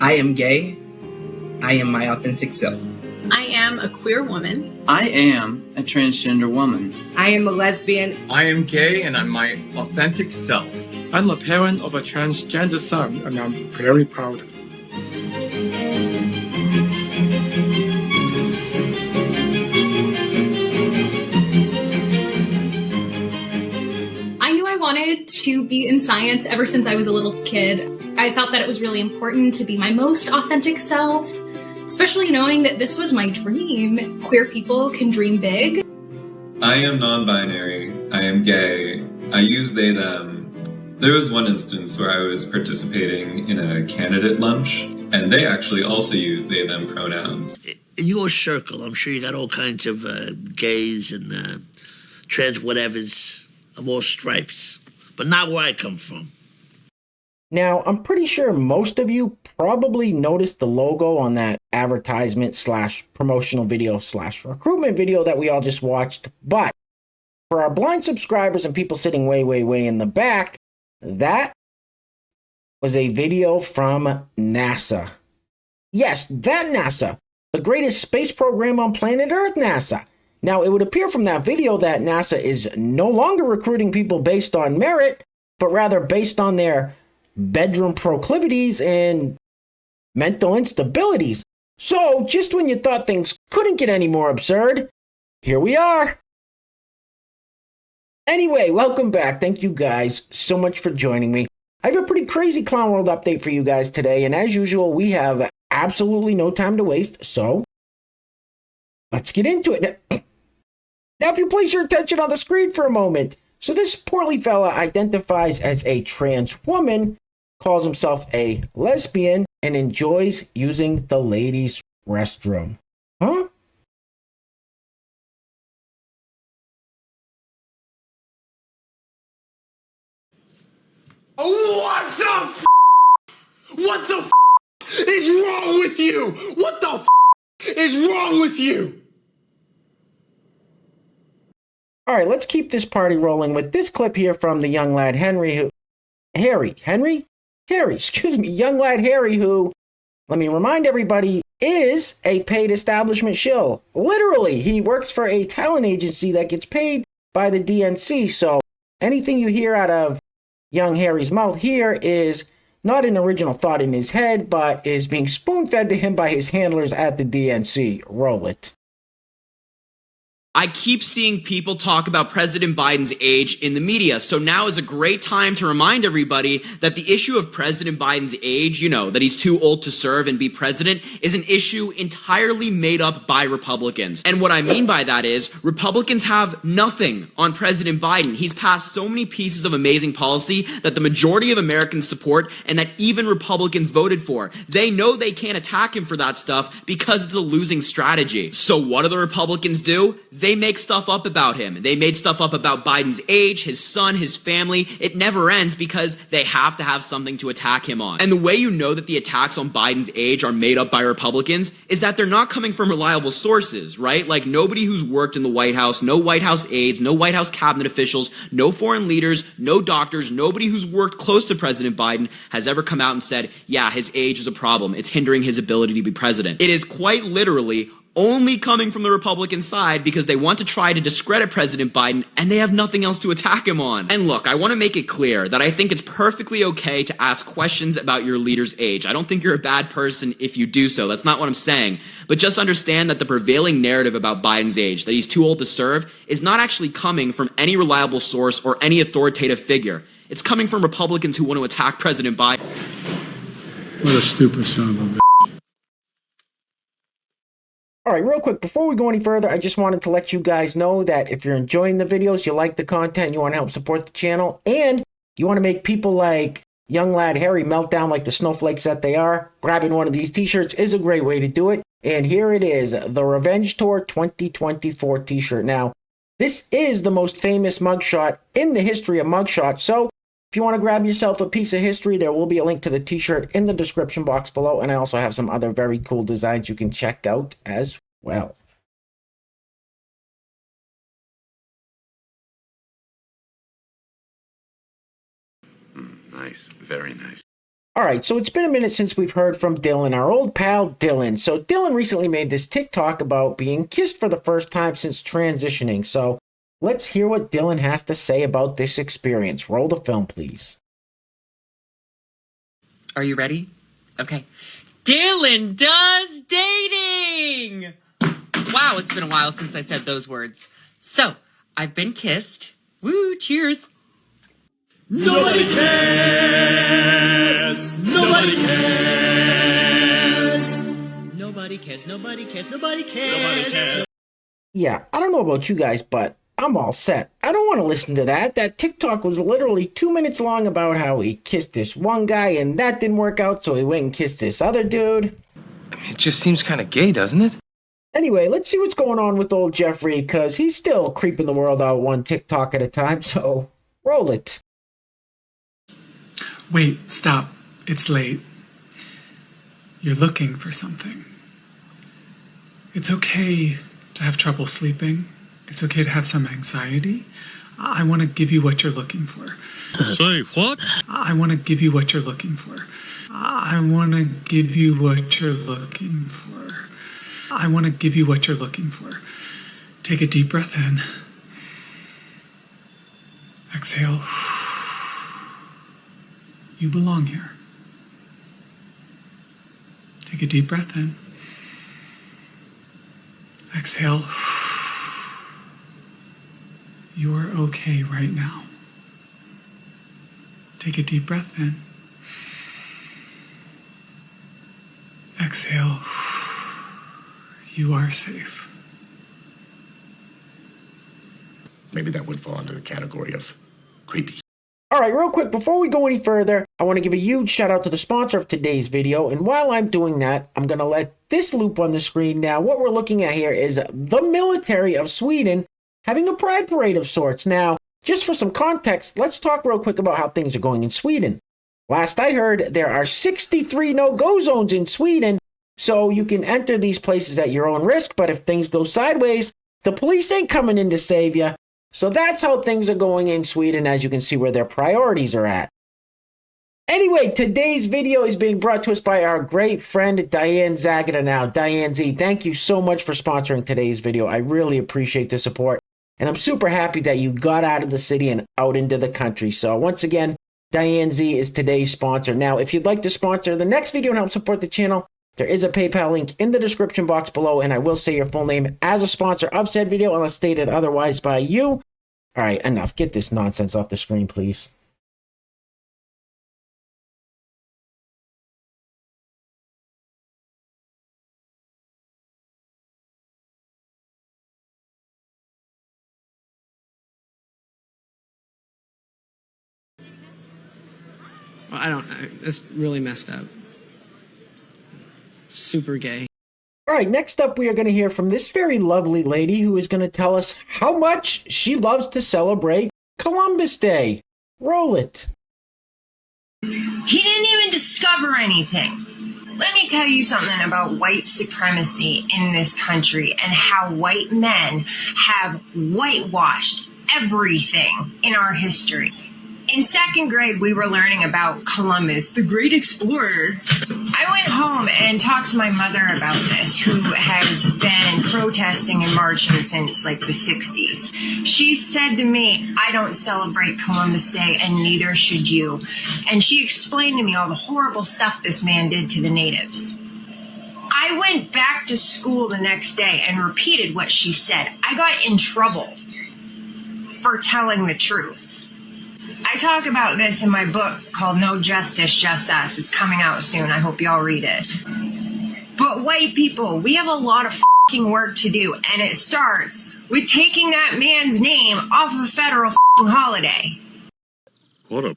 I am gay. I am my authentic self. I am a queer woman. I am a transgender woman. I am a lesbian. I am gay and I'm my authentic self. I'm a parent of a transgender son and I'm very proud. I knew I wanted to be in science ever since I was a little kid. I felt that it was really important to be my most authentic self, especially knowing that this was my dream. Queer people can dream big. I am non-binary. I am gay. I use they, them. There was one instance where I was participating in a candidate lunch, and they actually also use they, them pronouns. In your circle, I'm sure you got all kinds of gays and trans whatevers of all stripes, but not where I come from. Now, I'm pretty sure most of you probably noticed the logo on that advertisement slash promotional video slash recruitment video that we all just watched. But for our blind subscribers and people sitting way in the back, that was a video from NASA. Yes, that NASA, the greatest space program on planet Earth, NASA. Now, it would appear from that video that NASA is no longer recruiting people based on merit, but rather based on their bedroom proclivities and mental instabilities. So, just when you thought things couldn't get any more absurd, here we are. Anyway, welcome back. Thank you guys so much for joining me. I have a pretty crazy Clown World update for you guys today, and as usual, we have absolutely no time to waste, so let's get into it. Now, if you place your attention on the screen for a moment. So this portly fella identifies as a trans woman, calls himself a lesbian, and enjoys using the ladies' restroom. Huh? What the f***? What the f*** is wrong with you? What the f*** is wrong with you? All right, let's keep this party rolling with this clip here from the young lad Harry, young lad Harry, who, let me remind everybody, is a paid establishment shill. Literally, he works for a talent agency that gets paid by the DNC. So anything you hear out of young Harry's mouth here is not an original thought in his head, but is being spoon-fed to him by his handlers at the DNC. Roll it. I keep seeing people talk about President Biden's age in the media, so now is a great time to remind everybody that the issue of President Biden's age, that he's too old to serve and be president, is an issue entirely made up by Republicans. And what I mean by that is, Republicans have nothing on President Biden. He's passed so many pieces of amazing policy that the majority of Americans support and that even Republicans voted for. They know they can't attack him for that stuff because it's a losing strategy. So what do the Republicans do? They make stuff up about him. They made stuff up about Biden's age, his son, his family. It never ends because they have to have something to attack him on. And the way you know that the attacks on Biden's age are made up by Republicans is that they're not coming from reliable sources, right? Like nobody who's worked in the White House, no White House aides, no White House cabinet officials, no foreign leaders, no doctors, nobody who's worked close to President Biden has ever come out and said, yeah, his age is a problem. It's hindering his ability to be president. It is quite literally only coming from the Republican side because they want to try to discredit President Biden and they have nothing else to attack him on. And look, I want to make it clear that I think it's perfectly okay to ask questions about your leader's age. I don't think you're a bad person if you do so. That's not what I'm saying. But just understand that the prevailing narrative about Biden's age, that he's too old to serve, is not actually coming from any reliable source or any authoritative figure. It's coming from Republicans who want to attack President Biden. What a stupid son of a bitch. All right, real quick, before we go any further, I just wanted to let you guys know that if you're enjoying the videos, you like the content, you want to help support the channel, and you want to make people like young lad Harry melt down like the snowflakes that they are, grabbing one of these t-shirts is a great way to do it. And here it is, the Revenge Tour 2024 t-shirt. Now, this is the most famous mugshot in the history of mugshots, so if you want to grab yourself a piece of history, there will be a link to the t-shirt in the description box below, and I also have some other very cool designs you can check out as well. Nice, very nice. Alright, so it's been a minute since we've heard from Dylan, our old pal Dylan. So Dylan recently made this TikTok about being kissed for the first time since transitioning. So let's hear what Dylan has to say about this experience. Roll the film, please. Are you ready? Okay. Dylan does dating! Wow, it's been a while since I said those words. So, I've been kissed. Woo, cheers. Nobody cares! Nobody cares! Nobody cares, nobody cares, nobody cares. Nobody cares. Yeah, I don't know about you guys, but I'm all set. I don't want to listen to that. That TikTok was literally 2 minutes long about how he kissed this one guy and that didn't work out, so he went and kissed this other dude. It just seems kind of gay, doesn't it? Anyway, let's see what's going on with old Jeffrey, because he's still creeping the world out one TikTok at a time, so roll it. Wait, stop. It's late. You're looking for something. It's okay to have trouble sleeping. It's okay to have some anxiety. I want to give you what you're looking for. Say what? I want to give you what you're looking for. I want to give you what you're looking for. I want to give you what you're looking for. Take a deep breath in. Exhale. You belong here. Take a deep breath in. Exhale. You're okay right now. Take a deep breath in. Exhale. You are safe. Maybe that would fall under the category of creepy. Alright, real quick, before we go any further, I want to give a huge shout out to the sponsor of today's video, and while I'm doing that, I'm going to let this loop on the screen. Now, what we're looking at here is the military of Sweden having a pride parade of sorts. Now, just for some context, let's talk real quick about how things are going in Sweden. Last I heard, there are 63 no-go zones in Sweden, so you can enter these places at your own risk, but if things go sideways, the police ain't coming in to save you. So that's how things are going in Sweden, as you can see where their priorities are at. Anyway, today's video is being brought to us by our great friend Diane Zagata. Now, Diane Z, thank you so much for sponsoring today's video. I really appreciate the support, and I'm super happy that you got out of the city and out into the country. So once again, Diane Z is today's sponsor. Now, if you'd like to sponsor the next video and help support the channel, there is a PayPal link in the description box below, and I will say your full name as a sponsor of said video unless stated otherwise by you. Alright, enough. Get this nonsense off the screen, please. Well, I don't know. It's really messed up. Super gay. Alright, next up we are going to hear from this very lovely lady who is going to tell us how much she loves to celebrate Columbus Day. Roll it. He didn't even discover anything. Let me tell you something about white supremacy in this country and how white men have whitewashed everything in our history. In second grade, we were learning about Columbus, the great explorer. I went home and talked to my mother about this, who has been protesting and marching since like the 60s. She said to me, I don't celebrate Columbus Day and neither should you. And she explained to me all the horrible stuff this man did to the natives. I went back to school the next day and repeated what she said. I got in trouble for telling the truth. I talk about this in my book called No Justice, Just Us. It's coming out soon. I hope y'all read it. But white people, we have a lot of f***ing work to do, and it starts with taking that man's name off of a federal f***ing holiday. What a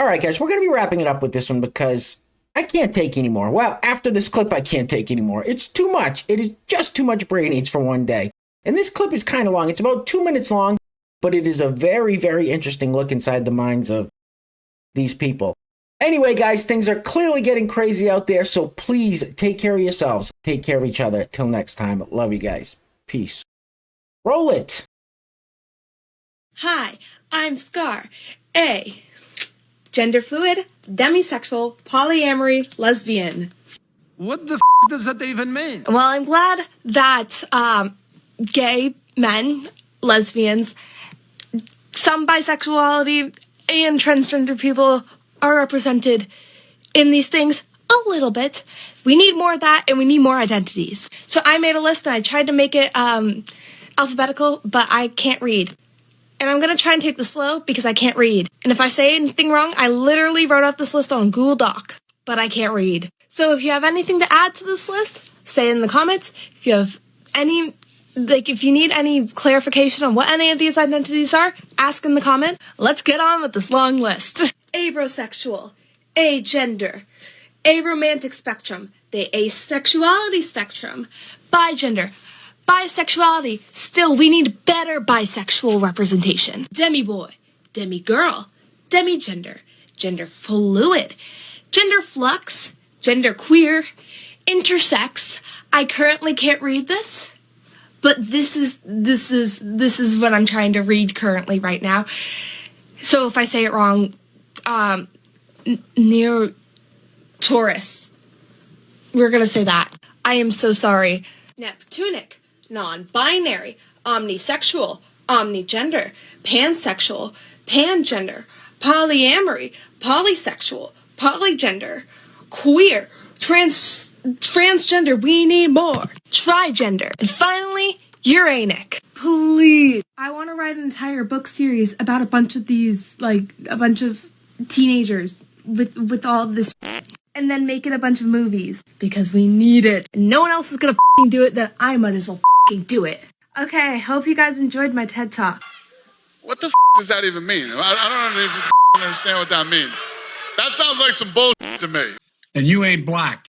Alright guys, we're going to be wrapping it up with this one because I can't take anymore. Well, after this clip, I can't take anymore. It's too much. It is just too much brain eats for one day. And this clip is kind of long. It's about 2 minutes long. But it is a very, very interesting look inside the minds of these people. Anyway, guys, things are clearly getting crazy out there, so please take care of yourselves. Take care of each other. Till next time, love you guys. Peace. Roll it. Hi, I'm Scar. A. gender fluid, demisexual, polyamory, lesbian. What the does that even mean? Well, I'm glad that gay men, lesbians, some bisexuality, and transgender people are represented in these things a little bit. We need more of that, and we need more identities. So I made a list, and I tried to make it alphabetical, but I can't read. And I'm going to try and take this slow because I can't read. And if I say anything wrong, I literally wrote out this list on Google Doc, but I can't read. So if you have anything to add to this list, say it in the comments. If you have any, if you need any clarification on what any of these identities are, ask in the comment. Let's get on with this long list. Abrosexual, agender, aromantic spectrum, the asexuality spectrum, bigender, bisexuality. Still, we need better bisexual representation. Demi-boy, demi-girl, demigender, gender fluid, gender flux, gender queer, intersex. I currently can't read this, but this is what I'm trying to read currently right now. So if I say it wrong, near Taurus, we're gonna say that. I am so sorry. Neptunic, non-binary, omnisexual, omnigender, pansexual, pangender, polyamory, polysexual, polygender, queer, transgender, we need more, trigender, and finally, uranic. Please. I want to write an entire book series about a bunch of these, like, a bunch of teenagers with all this and then make it a bunch of movies because we need it. And no one else is gonna do it, then I might as well do it. Okay, I hope you guys enjoyed my TED Talk. What the does that even mean? I don't even understand what that means. That sounds like some bullshit to me. And you ain't black.